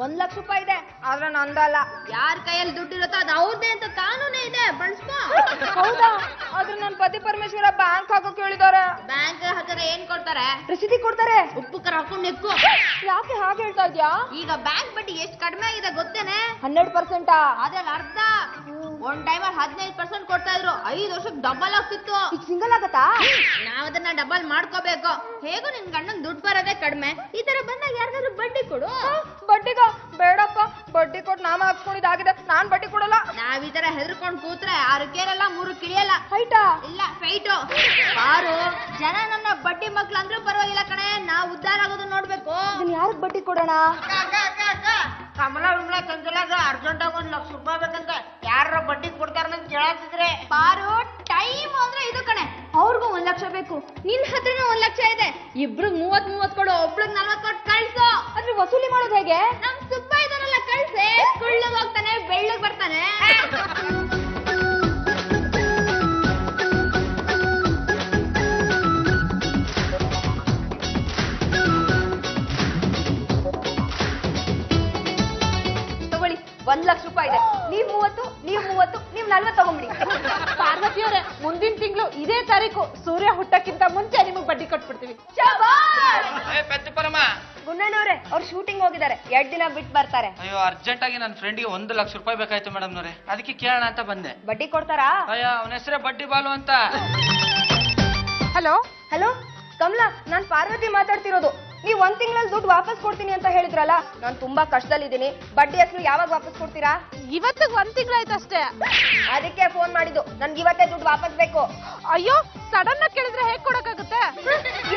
1 ಲಕ್ಷ ರೂಪಾಯಿ ಇದೆ, ಆದ್ರೆ ನಂದಲ್ಲ. ಯಾರ ಕೈಯಲ್ಲಿ ದುಡ್ಡಿರುತ್ತೋ ಅದು ಅವ್ರದೇ ಅಂತ ಕಾನೂನೇ ಇದೆ, ಬಳಸ್ಕೋ. ಹೌದಾ? ಆದ್ರೆ ನನ್ ಪತಿ ಪರಮೇಶ್ವರ ಬ್ಯಾಂಕ್ ಹಾಕೋಕ್ ಹೇಳಿದಾರೆ. ಬ್ಯಾಂಕ್ ಹಾಕಿದ್ರೆ ಏನ್ ಕೊಡ್ತಾರೆ? ರಸೀದಿ ಕೊಡ್ತಾರೆ. ಉಪ್ಪು ಖಾರ ಹಾಕೊಂಡು ನೆಕ್ಕು. ಯಾಕೆ ಹಾಗೆ ಹೇಳ್ತಾ ಇದ್ಯಾ? ಈಗ ಬ್ಯಾಂಕ್ ಬಡ್ಡಿ ಎಷ್ಟು ಕಡಿಮೆ ಆಗಿದೆ ಗೊತ್ತೇನೆ? 100%. ಅದ್ರಲ್ಲಿ ಅರ್ಧ. ಒಂದ್ ಟೈಮಲ್ಲಿ 15% ಕೊಡ್ತಾ ಇದ್ರು, 5 ವರ್ಷಕ್ಕೆ ಡಬಲ್ ಆಗ್ತಿತ್ತು. ಈಗ ಸಿಂಗಲ್ ಆಗತ್ತಾ? ನಾವ್ ಅದನ್ನ ಡಬಲ್ ಮಾಡ್ಕೋಬೇಕು. ಹೇಗೋ ನಿನ್ ಗಂಡನ್ ದುಡ್ಡು ಬರೋದೇ ಕಡಿಮೆ, ಈ ತರ ಬಂದಾಗ ಯಾರಿಗಾದ್ರು ಬಡ್ಡಿ ಕೊಡು. ಬಡ್ಡಿಗ ಬೇಡಪ್ಪ, ಬಡ್ಡಿ ಕೊಟ್ಟು ನಾಮ ಹಾಕ್ಸ್ಕೊಂಡಿದ್ದಾಗಿದೆ, ನಾನ್ ಬಡ್ಡಿ ಕೊಡಲ್ಲ. ನಾವ್ ಈ ತರ ಹೆದರ್ಕೊಂಡ್ ಕೂತ್ರೆ 6 ಕೇಳಲ್ಲ 3 ಕಿಳಿಯಲ್ಲ. ಹೈಟಾ? ಇಲ್ಲ ಫೈಟು. ಬಾರು ಜನ ನನ್ನ ಬಡ್ಡಿ ಮಕ್ಳು ಅಂದ್ರೂ ಪರವಾಗಿಲ್ಲ ಕಣೆ, ನಾವ್ ಉದ್ಧಾರ ಆಗೋದು ನೋಡ್ಬೇಕು. ಯಾರಿಗೆ ಬಡ್ಡಿ ಕೊಡೋಣ? ಕಮಲ ವಿಮಲ ಚಂಚಲಾಗ ಅರ್ಜೆಂಟ್ ಆಗಿ 1 ಲಕ್ಷ ರೂಪಾಯಿ ಬೇಕಂತ ಯಾರ ಬಡ್ಡಿ ಕೊಡ್ತಾರ ಅಂತ ಕೇಳತ್ತಿದ್ರೆ. ಬಾರು ಟೈಮ್ ಅಂದ್ರೆ ಇದು ಕಣೆ, ಅವ್ರಿಗೂ 1 ಲಕ್ಷ ಬೇಕು, ನಿನ್ ಹತ್ರನೂ 1 ಲಕ್ಷ ಇದೆ. ಇಬ್ರು 30 ಕೊಡು, ಒಬ್ಳಿಗೆ 40 ಕೊಟ್ಟು ಕಳ್ಸು. ಅದ್ರ ವಸೂಲಿ ಮಾಡೋದು ಹೇಗೆ? ನಮ್ ಸುಬ್ಬ ಇದನ್ನೆಲ್ಲ ಕಳ್ಸೆ, ಕುಳ್ಳಗ್ ಹೋಗ್ತಾನೆ ಬೆಳ್ಳಗ್ ಬರ್ತಾನೆ. ತಗೊಳ್ಳಿ, 1 ಲಕ್ಷ ರೂಪಾಯಿ ಇದೆ. ನೀವ್ 30, ನೀವ್ 40 ತಗೊಂಬಿಡಿ. ಪಾರ್ವತಿಯವರೇ, ಮುಂದಿನ ತಿಂಗಳು ಇದೇ ತಾರೀಕು ಸೂರ್ಯ ಹುಟ್ಟಕ್ಕಿಂತ ಮುಂಚೆ ನಿಮಗ್ ಬಡ್ಡಿ ಕೊಟ್ಬಿಡ್ತೀವಿ. ಗುಂಡಣ್ಣವ್ರೆ, ಅವ್ರು ಶೂಟಿಂಗ್ ಹೋಗಿದ್ದಾರೆ, 2 ದಿನ ಬಿಟ್ಟು ಬರ್ತಾರೆ. ಅಯ್ಯೋ, ಅರ್ಜೆಂಟ್ ಆಗಿ ನನ್ನ ಫ್ರೆಂಡ್ಗೆ 1 ಲಕ್ಷ ರೂಪಾಯಿ ಬೇಕಾಯ್ತು ಮೇಡಮ್ ನವ್ರೆ, ಅದಕ್ಕೆ ಕೇಳೋಣ ಅಂತ ಬಂದೆ. ಬಡ್ಡಿ ಕೊಡ್ತಾರಾ? ಅಯ್ಯ, ಅವನ ಹೆಸರೇ ಬಡ್ಡಿ ಬಾಲು ಅಂತ. ಹಲೋ ಹಲೋ ಕಮಲಾ, ನಾನ್ ಪಾರ್ವತಿ ಮಾತಾಡ್ತಿರೋದು. ನೀವ್ 1 ತಿಂಗಳಲ್ಲಿ ದುಡ್ಡು ವಾಪಸ್ ಕೊಡ್ತೀನಿ ಅಂತ ಹೇಳಿದ್ರಲ್ಲ, ನಾನ್ ತುಂಬಾ ಕಷ್ಟದಲ್ಲಿದ್ದೀನಿ. ಬಡ್ಡಿ ಅಸಲು ಯಾವಾಗ ವಾಪಸ್ ಕೊಡ್ತೀರಾ? ಇವತ್ತಿಗೆ 1 ತಿಂಗಳಾಯ್ತು ಅಷ್ಟೇ. ಅದಕ್ಕೆ ಫೋನ್ ಮಾಡಿದ್ದು, ನನ್ಗೆ ಇವತ್ತೇ ದುಡ್ಡು ವಾಪಸ್ ಬೇಕು. ಅಯ್ಯೋ, ಸಡನ್ ಆಗಿ ಕೇಳಿದ್ರೆ ಹೇಗ್ ಕೊಡಕ್ಕಾಗುತ್ತೆ?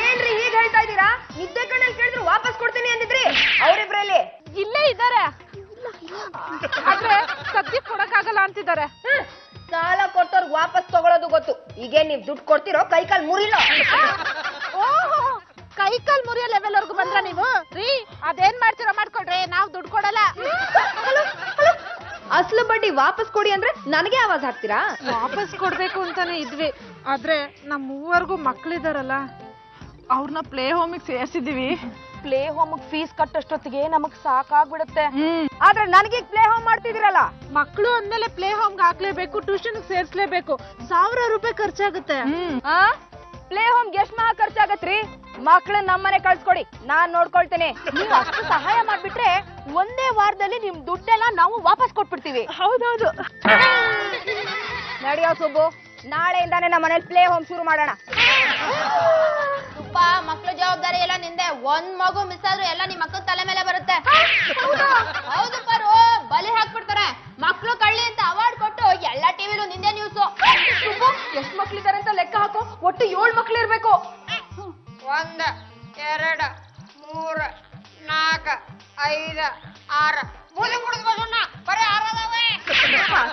ಏನ್ರಿ ಹೀಗ್ ಹೇಳ್ತಾ ಇದ್ದೀರಾ? ನಿದ್ದೆ ಕಣ್ಣಲ್ಲಿ ಕೇಳಿದ್ರು ವಾಪಸ್ ಕೊಡ್ತೀನಿ ಅಂದಿದ್ರಿ. ಅವ್ರಿಬ್ರಲ್ಲಿ ಇಲ್ಲೇ ಇದ್ದಾರೆ, ಆದ್ರೆ ಸದ್ಯಕ್ಕೆ ಕೊಡಕ್ಕಾಗಲ್ಲ ಅಂತಿದ್ದಾರೆ. ಸಾಲ ಕೊಟ್ಟವ್ರಿಗೆ ವಾಪಸ್ ತಗೊಳ್ಳೋದು ಗೊತ್ತು. ಈಗ ನೀವ್ ದುಡ್ಡು ಕೊಡ್ತಿರೋ ಕೈ ಕಾಲ್ ಮುರಿಲೋ? ಓಹೋ, ಕೈ ಕಾಲ್ ಮುರಿಯೋ ಲೆವೆಲ್ ವರ್ಗು ಬಂದ್ರ ನೀವು? ರೀ, ಅದೇನ್ ಮಾಡ್ತೀರೋ ಮಾಡ್ಕೊಡ್ರಿ, ನಾವ್ ದುಡ್ಡು ಕೊಡಲ್ಲ. ಅಸಲು ಬಡ್ಡಿ ವಾಪಸ್ ಕೊಡಿ ಅಂದ್ರೆ ನನಗೆ ಆವಾಜ್ ಹಾಕ್ತೀರಾ? ವಾಪಸ್ ಕೊಡ್ಬೇಕು ಅಂತಾನೆ ಇದ್ವಿ, ಆದ್ರೆ ನಮ್ ಮೂವರ್ಗೂ ಮಕ್ಳಿದಾರಲ್ಲ, ಅವ್ರನ್ನ ಪ್ಲೇ ಹೋಮಿಗೆ ಸೇರ್ಸಿದೀವಿ. ಪ್ಲೇ ಹೋಮ್ ಫೀಸ್ ಕಟ್ಟಷ್ಟೊತ್ತಿಗೆ ನಮಗ್ ಸಾಕಾಗ್ಬಿಡುತ್ತೆ. ಆದ್ರೆ ನನಗೆ ಪ್ಲೇ ಹೋಮ್ ಮಾಡ್ತಿದಿರಲ್ಲ. ಮಕ್ಳು ಅಂದ್ಮೇಲೆ ಪ್ಲೇ ಹೋಮ್ಗೆ ಹಾಕ್ಲೇಬೇಕು, ಟ್ಯೂಷನ್ ಸೇರ್ಸ್ಲೇಬೇಕು, 1000 ರೂಪಾಯಿ ಖರ್ಚಾಗುತ್ತೆ. ಪ್ಲೇ ಹೋಮ್ಗೆ ಎಷ್ಟ್ ಮಹಾ ಖರ್ಚಾಗತ್ರಿ? ಮಕ್ಳನ್ನ ನಮ್ಮನೆ ಕಳ್ಸ್ಕೊಡಿ, ನಾನ್ ನೋಡ್ಕೊಳ್ತೇನೆ. ನೀವು ಅಷ್ಟು ಸಹಾಯ ಮಾಡ್ಬಿಟ್ರೆ 1 ವಾರದಲ್ಲಿ ನಿಮ್ ದುಡ್ಡೆಲ್ಲ ನಾವು ವಾಪಸ್ ಕೊಟ್ಬಿಡ್ತೀವಿ. ಹೌದೌದು. ನಡಿಯೋ ಸುಬ್ಬು, ನಾಳೆಯಿಂದಾನೆ ನಮ್ಮ ಮನೇಲಿ ಪ್ಲೇ ಹೋಮ್ ಶುರು ಮಾಡೋಣ. ಸುಬ್ಬ, ಮಕ್ಳು ಜವಾಬ್ದಾರಿ ಎಲ್ಲ ನಿಂದೆ. 1 ಮಗು ಮಿಸ್ ಆದ್ರೂ ಎಲ್ಲ ನಿಮ್ ಮಕ್ಕಳ ತಲೆ ಮೇಲೆ ಬರುತ್ತೆ. ಹೌದು ಪರು, ಬಲಿ ಹಾಕ್ಬಿಡ್ತಾರೆ. ಮಕ್ಳು ಕಳ್ಳಿ ಅಂತ ಅವಾರ್ಡ್ ಕೊಟ್ಟು ಎಲ್ಲ ಟಿವಿಲೂ ನಿಂದೆ ನ್ಯೂಸ್. ಸುಬ್ಬು, ಎಷ್ಟ್ ಮಕ್ಳಿದಾರೆ ಅಂತ ಲೆಕ್ಕ ಹಾಕೋ. ಒಟ್ಟು 7 ಮಕ್ಳು ಇರ್ಬೇಕು. 1 2 3 4 5 6 ಮೂಲೆ ಕುಡಿದ್ಬೋದನ್ನ ಬರೀ 6 ಅದಾವೆ.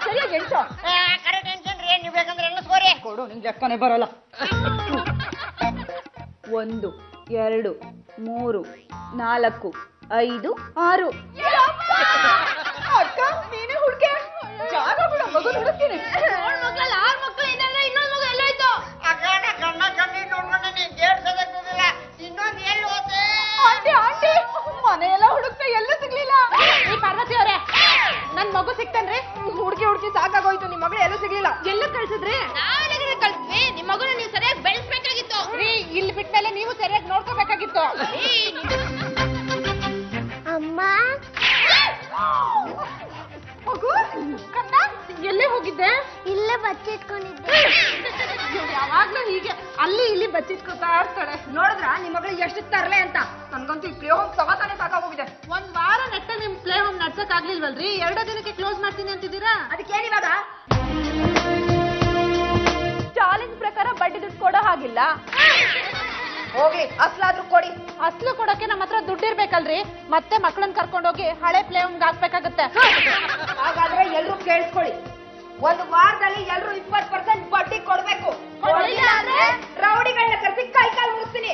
ಸರಿಯಾಗಿ ಎಣ್ಸೋ. ಕರೆ ಟೆನ್ಷನ್ ರೀ, ನೀವು ಬೇಕಂದ್ರೆ ಎಣ್ಣಸ್ಕೋರಿ. ಕೊಡು, ನಿಂಗೆ ಲೆಕ್ಕನೇ ಬರೋಲ್ಲ. 1 2 3 4 5 6. ಅಕ್ಕ, ನೀನೇ ಹುಡ್ಕೆ. ಜಾಗ ಬಿಡು, ಮಗು ಹುಡುಕ್ತೀನಿ. 7 ಮಕ್ಳಲ್ಲಿ 6 ಮಕ್ಳು ಇನ್ನೊಂದು ಮಗು ಎಲ್ಲೋಯ್ತು? ಅಕ್ಕನ ಕಣ್ಣ ಕಣ್ಣಿ ನೋಡ್ಕೊಂಡು ನೀನ್ ಗೇಟ್ ಸದಕ್ತಿಲ್ಲ. ಇನ್ನೊಂದು ಎಲ್ಲಿ ಹೋದೆ? ಆಂಟಿ, ಆಂಟಿ, ಮನೆಯೆಲ್ಲ ಹುಡುಕ್ತಾ ಎಲ್ಲೂ ಸಿಗ್ಲಿಲ್ಲ. ಈ ಪಾರ್ವತಿ ಅವರೇ, ನನ್ ಮಗು ಸಿಕ್ತೇನ್ರಿ? ಹುಡುಕಿ ಸಾಕಾಗೋಯ್ತು. ನಿಮ್ ಮಗಳು ಎಲ್ಲೂ ಸಿಗ್ಲಿಲ್ಲ. ಎಲ್ಲ ಕಳ್ಸಿದ್ರಿ? ನಾವೆಲ್ಲ ಕಳ್ಸಿದ್ವಿ. ನಿಮ್ ಮಗುನ ನೀವು ಸರಿಯಾಗಿ ಬೆಳೆಸ್ಬೇಕಾಗಿತ್ತು. ರೀ, ಇಲ್ಲಿ ಬಿಟ್ಮೇಲೆ ನೀವು ಸರಿಯಾಗಿ ನೋಡ್ಕೋಬೇಕಾಗಿತ್ತು. ಅಮ್ಮ, ಮಗು ಕಣ್ಣ, ಎಲ್ಲೇ ಹೋಗಿದ್ದೆ? ಇಲ್ಲೇ ಬಚ್ಚಿಟ್ಕೊಂಡಿದ್ದೆ. ಯಾವಾಗ್ಲೂ ಹೀಗೆ ಅಲ್ಲಿ ಇಲ್ಲಿ ಬಚ್ಚಿಟ್ಕೊತಾ ಇರ್ತಾಳೆ. ನೋಡಿದ್ರ ನಿಮ್ ಮಗಳು ಎಷ್ಟು ತರ್ಲೆ ಅಂತ. ನನ್ಗಂತೂ ಈ ಪ್ಲೇ ಹೋಮ್ ಸವಾತಾನೆ ಸಾಕಾಗೋಗಿದೆ. 1 ವಾರ ನೆಟ್ಟ ನಿಮ್ ಪ್ಲೇ ಹೋಮ್ ನಡ್ಸಕ್ ಆಗ್ಲಿಲ್ವಲ್ರಿ? 2 ದಿನಕ್ಕೆ ಕ್ಲೋಸ್ ಮಾಡ್ತೀನಿ ಅಂತಿದ್ದೀರಾ? ಅದಕ್ಕೇನಿವಾಗ? ಚಾಲೆಂಜ್ ಪ್ರಕಾರ ಬಡ್ಡಿ ದುಡ್ಡು ಕೊಡೋ ಹಾಗಿಲ್ಲ. ಹೋಗ್ಲಿ, ಅಸ್ಲಾದ್ರೂ ಕೊಡಿ. ಅಸ್ಲು ಕೊಡಕ್ಕೆ ನಮ್ಮ ಹತ್ರ ದುಡ್ಡು ಇರ್ಬೇಕಲ್ರಿ? ಮತ್ತೆ ಮಕ್ಕಳನ್ನ ಕರ್ಕೊಂಡೋಗಿ ಹಳೆ ಪ್ಲೇ ಹೋಮ್ಗೆ ಹಾಕ್ಬೇಕಾಗತ್ತೆ. ಹಾಗಾದ್ರೆ ಎಲ್ರು ಕೇಳಿಸ್ಕೊಳ್ಳಿ, 1 ವಾರದಲ್ಲಿ ಎಲ್ರು 20% ಬಡ್ಡಿ ಕೊಡ್ಬೇಕು. ರೌಡಿಗಳನ್ನ ಕರ್ಸಿ ಕೈ ಕಾಲು ಮುಗಿಸ್ತೀನಿ.